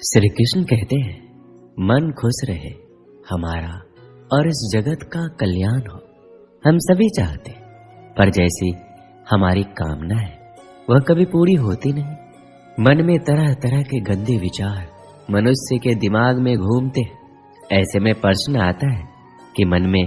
श्री कृष्ण कहते हैं, मन खुश रहे हमारा और इस जगत का कल्याण हो। हम सभी चाहते हैं, पर जैसी हमारी कामना है वह कभी पूरी होती नहीं। मन में तरह तरह के गंदे विचार मनुष्य के दिमाग में घूमते हैं। ऐसे में प्रश्न आता है कि मन में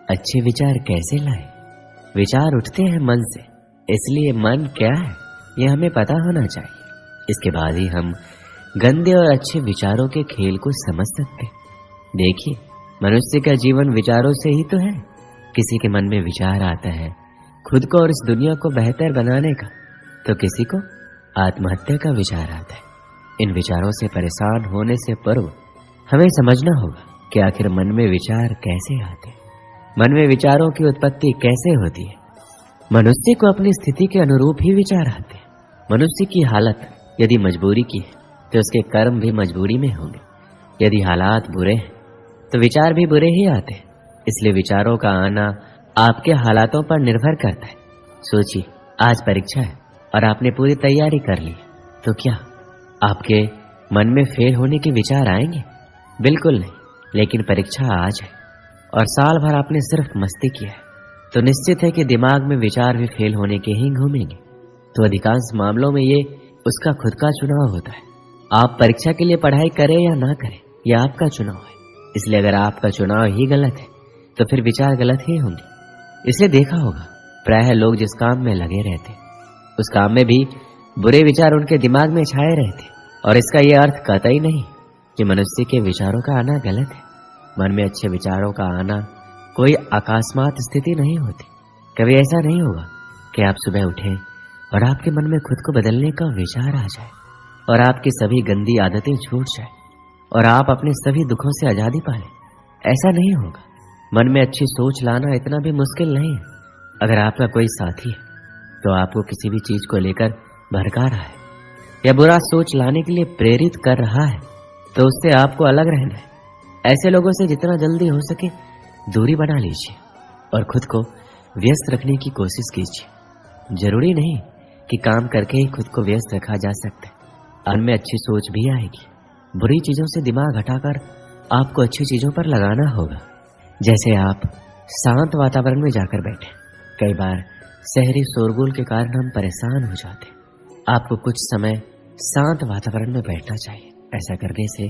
अच्छे विचार कैसे लाए। विचार उठते हैं मन से, इसलिए मन क्या है यह हमें पता होना चाहिए। इसके बाद ही हम गंदे और अच्छे विचारों के खेल को समझ सकते हैं। देखिए, मनुष्य का जीवन विचारों से ही तो है। किसी के मन में विचार आता है खुद को और इस दुनिया को बेहतर बनाने का, तो किसी को आत्महत्या का विचार आता है। इन विचारों से परेशान होने से पूर्व हमें समझना होगा कि आखिर मन में विचार कैसे आते हैं, मन में विचारों की उत्पत्ति कैसे होती है। मनुष्य को अपनी स्थिति के अनुरूप ही विचार आते हैं। मनुष्य की हालत यदि मजबूरी की है तो उसके कर्म भी मजबूरी में होंगे। यदि हालात बुरे हैं तो विचार भी बुरे ही आते हैं। इसलिए विचारों का आना आपके हालातों पर निर्भर करता है। सोचिए, आज परीक्षा है और आपने पूरी तैयारी कर ली, तो क्या आपके मन में फेल होने के विचार आएंगे? बिल्कुल नहीं। लेकिन परीक्षा आज है और साल भर आपने सिर्फ मस्ती किया है, तो निश्चित है कि दिमाग में विचार भी फेल होने के ही घूमेंगे। तो अधिकांश मामलों में ये उसका खुद का चुनाव होता है। आप परीक्षा के लिए पढ़ाई करें या ना करें, यह आपका चुनाव है। इसलिए अगर आपका चुनाव ही गलत है तो फिर विचार गलत ही होंगे। इसलिए देखा होगा, प्रायः लोग जिस काम में लगे रहते उस काम में भी बुरे विचार उनके दिमाग में छाए रहते। और इसका यह अर्थ कतई नहीं कि मनुष्य के विचारों का आना गलत है। मन में अच्छे विचारों का आना कोई अकस्मात स्थिति नहीं होती। कभी ऐसा नहीं होगा कि आप सुबह उठें और आपके मन में खुद को बदलने का विचार आ जाए और आपकी सभी गंदी आदतें छूट जाए और आप अपने सभी दुखों से आजादी पा लें। ऐसा नहीं होगा। मन में अच्छी सोच लाना इतना भी मुश्किल नहीं है। अगर आपका कोई साथी है तो आपको किसी भी चीज को लेकर भड़का रहा है या बुरा सोच लाने के लिए प्रेरित कर रहा है, तो उससे आपको अलग रहना है। ऐसे लोगों से जितना जल्दी हो सके दूरी बना लीजिए और खुद को व्यस्त रखने की कोशिश कीजिए। जरूरी नहीं कि काम करके ही खुद को व्यस्त रखा जा सकता है। मन में अच्छी सोच भी आएगी। बुरी चीजों से दिमाग हटाकर आपको अच्छी चीजों पर लगाना होगा। जैसे आप शांत वातावरण में जाकर बैठे। कई बार शहरी शोरगुल के कारण हम परेशान हो जाते हैं। आपको कुछ समय शांत वातावरण में बैठना चाहिए। ऐसा करने से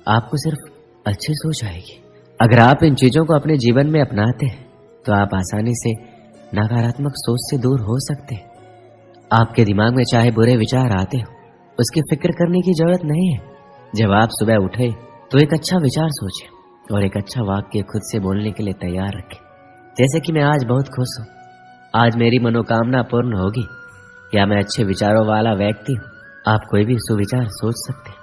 आपको सिर्फ अच्छी सोच आएगी। अगर आप इन चीजों को अपने जीवन में अपनाते हैं तो आप आसानी से नकारात्मक सोच से दूर हो सकते हैं। आपके दिमाग में चाहे बुरे विचार आते हो, उसकी फिक्र करने की जरूरत नहीं है। जब आप सुबह उठे तो एक अच्छा विचार सोचें और एक अच्छा वाक्य खुद से बोलने के लिए तैयार रखें। जैसे कि मैं आज बहुत खुश हूँ, आज मेरी मनोकामना पूर्ण होगी, या मैं अच्छे विचारों वाला व्यक्ति हूँ। आप कोई भी सुविचार सोच सकते हैं।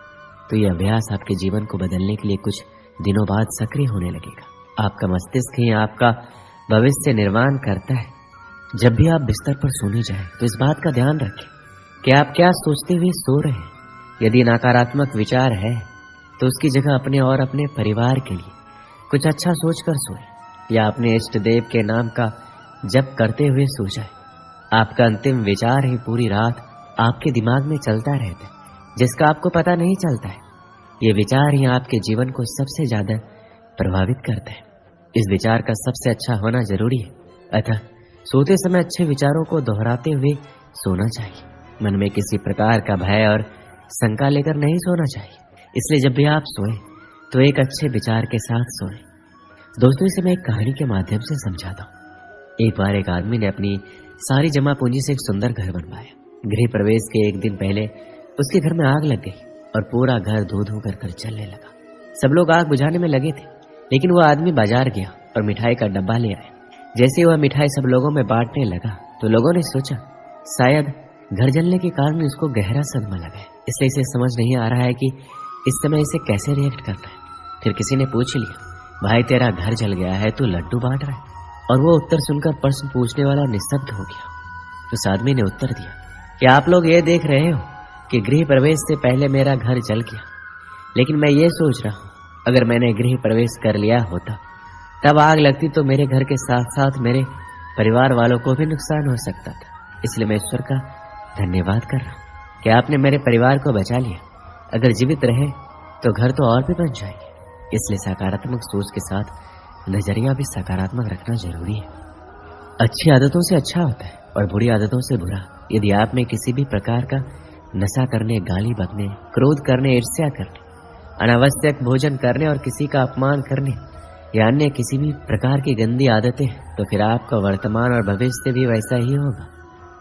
तो यह अभ्यास आपके जीवन को बदलने के लिए कुछ दिनों बाद सक्रिय होने लगेगा। आपका मस्तिष्क ही आपका भविष्य निर्माण करता है। जब भी आप बिस्तर पर सोने जाएं तो इस बात का ध्यान रखें कि आप क्या सोचते हुए सो रहे हैं। यदि नकारात्मक विचार है तो उसकी जगह अपने और अपने परिवार के लिए कुछ अच्छा सोचकर सोएं या अपने इष्ट देव के नाम का जप करते हुए सो जाएं। आपका अंतिम विचार ही पूरी रात आपके दिमाग में चलता रहता है, जिसका आपको पता नहीं चलता है। ये विचार ही आपके जीवन को सबसे ज्यादा प्रभावित करता है। इस विचार का सबसे अच्छा होना जरूरी है। अतः सोते समय अच्छे विचारों को दोहराते हुए सोना चाहिए। मन में किसी प्रकार का भय और शंका लेकर नहीं सोना चाहिए। इसलिए जब भी आप सोएं तो एक अच्छे विचार के साथ सोएं। दोस्तों, इसे मैं एक कहानी के माध्यम से समझाता हूँ। एक बार एक आदमी ने अपनी सारी जमा पूंजी से एक सुंदर घर बनवाया। गृह प्रवेश के एक दिन पहले उसके घर में आग लग गई और पूरा घर धो धो कर जलने लगा। सब लोग आग बुझाने में लगे थे, लेकिन वह आदमी बाजार गया और मिठाई का डब्बा ले आया। जैसे वह मिठाई सब लोगों में बांटने लगा तो लोगों ने सोचा शायद घर जलने के कारण इसको गहरा सदमा लगा है, इसलिए इसे समझ नहीं आ रहा है कि इस समय इसे कैसे रिएक्ट करना है। फिर किसी ने पूछ लिया, भाई तेरा घर जल गया है, तू लड्डू बांट रहा है? और वो उत्तर सुनकर प्रश्न पूछने वाला निस्तब्ध हो गया। उस आदमी ने उत्तर दिया कि आप लोग ये देख रहे हो कि गृह प्रवेश से पहले मेरा घर जल गया, लेकिन मैं ये सोच रहा हूँ अगर मैंने गृह प्रवेश कर लिया होता तब आग लगती तो मेरे घर के साथ साथ मेरे परिवार वालों को भी नुकसान हो सकता था। इसलिए मैं ईश्वर का धन्यवाद कर रहा हूँ कि आपने मेरे परिवार को बचा लिया। अगर जीवित रहे तो घर तो और भी बन जाएंगे। इसलिए सकारात्मक सोच के साथ नजरिया भी सकारात्मक रखना जरूरी है। अच्छी आदतों से अच्छा होता है और बुरी आदतों से बुरा। यदि आप में किसी भी प्रकार का नशा करने, गाली बकने, क्रोध करने, ईर्ष्या करने, अनावश्यक भोजन करने और किसी का अपमान करने या अन्य किसी भी प्रकार की गंदी आदतें, तो फिर आपका वर्तमान और भविष्य भी वैसा ही होगा।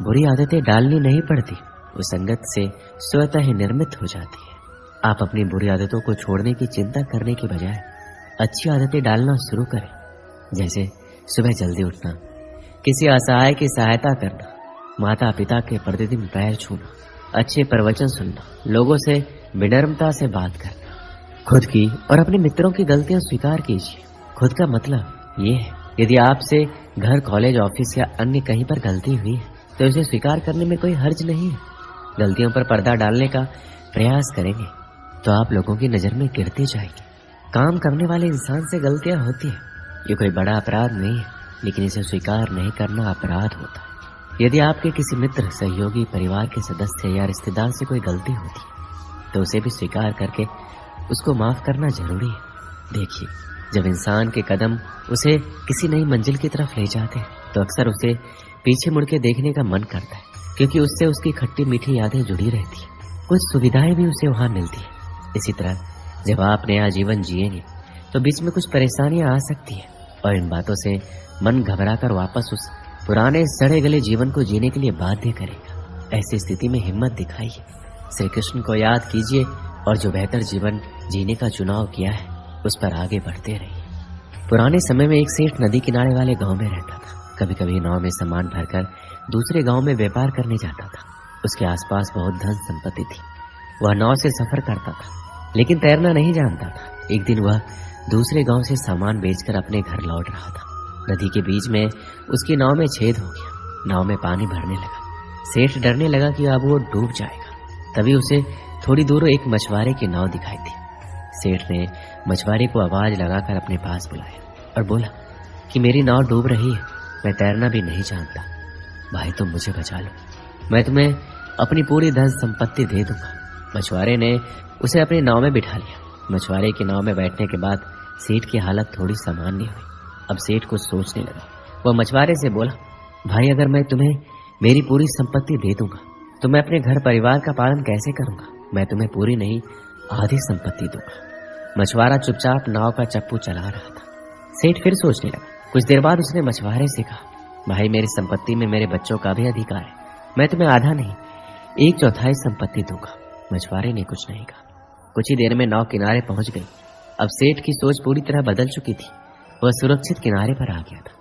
बुरी आदतें डालनी नहीं पड़ती, वो संगत से स्वतः ही निर्मित हो जाती है। आप अपनी बुरी आदतों को छोड़ने की चिंता करने के बजाय अच्छी आदतें डालना शुरू करें। जैसे सुबह जल्दी उठना, किसी असहाय की सहायता करना, माता पिता के प्रतिदिन पैर छूना, अच्छे प्रवचन सुनना, लोगों से विनम्रता से बात करना। खुद की और अपने मित्रों की गलतियां स्वीकार कीजिए। खुद का मतलब ये है, यदि आपसे घर, कॉलेज, ऑफिस या अन्य कहीं पर गलती हुई है तो इसे स्वीकार करने में कोई हर्ज नहीं है। गलतियों पर पर्दा डालने का प्रयास करेंगे तो आप लोगों की नजर में गिरते जाएंगे। काम करने वाले इंसान से गलतियां होती है, ये कोई बड़ा अपराध नहीं है, लेकिन इसे स्वीकार नहीं करना अपराध होता है। यदि आपके किसी मित्र, सहयोगी, परिवार के सदस्य या रिश्तेदार से कोई गलती होती है तो उसे भी स्वीकार करके उसको माफ करना जरूरी है। देखिए, जब इंसान के कदम उसे किसी नई मंजिल की तरफ ले जाते हैं तो अक्सर उसे पीछे मुड़ के देखने का मन करता है, क्योंकि उससे उसकी खट्टी मीठी यादें जुड़ी रहती है, कुछ सुविधाएं भी उसे वहां मिलती है। इसी तरह जब आप नया जीवन जिएंगे तो बीच में कुछ परेशानियां आ सकती है और इन बातों से मन घबराकर वापस उस पुराने सड़े गले जीवन को जीने के लिए बाध्य करेगा। ऐसी स्थिति में हिम्मत दिखाइए, श्री कृष्ण को याद कीजिए और जो बेहतर जीवन जीने का चुनाव किया है उस पर आगे बढ़ते रहिए। पुराने समय में एक सेठ नदी किनारे वाले गांव में रहता था। कभी कभी नाव में सामान भरकर दूसरे गांव में व्यापार करने जाता था। उसके आसपास बहुत धन संपत्ति थी। वह नाव से सफर करता था, लेकिन तैरना नहीं जानता था। एक दिन वह दूसरे गांव से सामान बेचकर अपने घर लौट रहा था। नदी के बीच में उसकी नाव में छेद हो गया। नाव में पानी भरने लगा। सेठ डरने लगा कि अब वो डूब जाएगा। तभी उसे थोड़ी दूर एक मछुआरे की नाव दिखाई दी। सेठ ने मछुआरे को आवाज लगाकर अपने पास बुलाया और बोला कि मेरी नाव डूब रही है, मैं तैरना भी नहीं जानता, भाई तुम मुझे बचा लो, मैं तुम्हें अपनी पूरी धन संपत्ति दे दूंगा। मछुआरे ने उसे अपनी नाव में बिठा लिया। मछुआरे की नाव में बैठने के बाद सेठ की हालत थोड़ी सामान्य हुई। अब सेठ कुछ सोचने लगा। वह मछुआरे से बोला, भाई अगर मैं तुम्हें मेरी पूरी संपत्ति दे दूंगा तो मैं अपने घर परिवार का पालन कैसे करूंगा? मैं तुम्हें पूरी नहीं आधी संपत्ति दूंगा। मछुआरा चुपचाप नाव का चप्पू चला रहा था। सेठ फिर सोचने लगा। कुछ देर बाद उसने मछुआरे से कहा, भाई मेरी संपत्ति में मेरे बच्चों का भी अधिकार है, मैं तुम्हें आधा नहीं 1/4 संपत्ति दूंगा। मछुआरे ने कुछ नहीं कहा। कुछ ही देर में नाव किनारे पहुंच गई। अब सेठ की सोच पूरी तरह बदल चुकी थी। वह सुरक्षित किनारे पर आ गया था।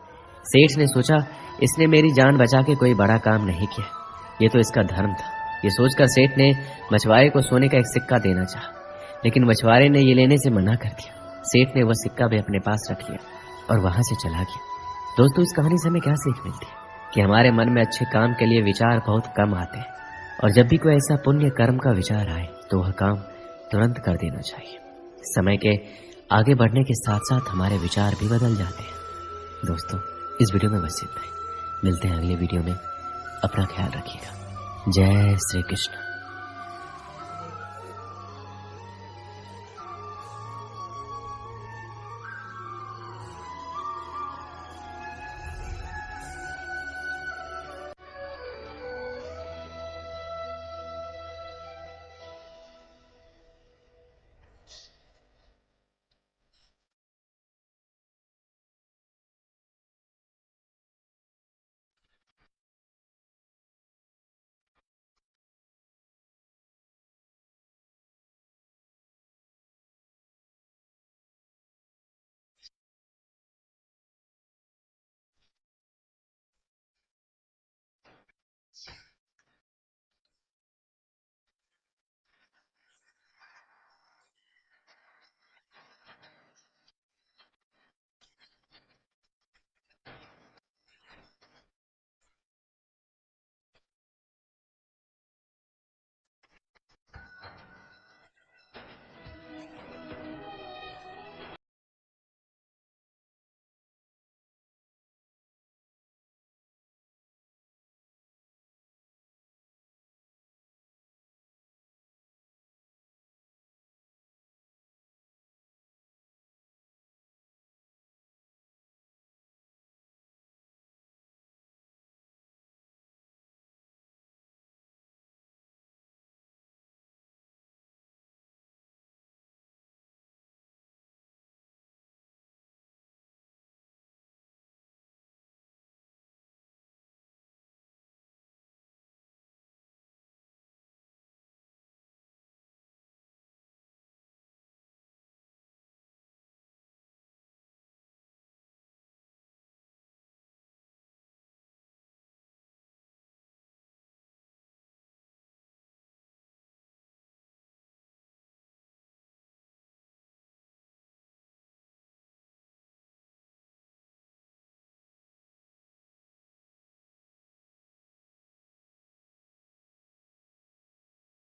सेठ ने सोचा, इसने मेरी जान बचा के कोई बड़ा काम नहीं किया, ये तो इसका धर्म था। ये सोचकर सेठ ने मछुआरे को सोने का एक सिक्का देना चाहा, लेकिन मछुआरे ने ये लेने से मना कर दिया। सेठ ने वह सिक्का भी अपने पास रख लिया और वहां से चला गया। दोस्तों, इस कहानी से हमें क्या सीख मिलती है कि हमारे मन में अच्छे काम के लिए विचार बहुत कम आते हैं, और जब भी कोई ऐसा पुण्य कर्म का विचार आए तो वह काम तुरंत कर देना चाहिए। समय के आगे बढ़ने के साथ साथ हमारे विचार भी बदल जाते हैं। दोस्तों, इस वीडियो में बस इतना ही। मिलते हैं अगले वीडियो में। अपना ख्याल रखिएगा। जय श्री कृष्ण।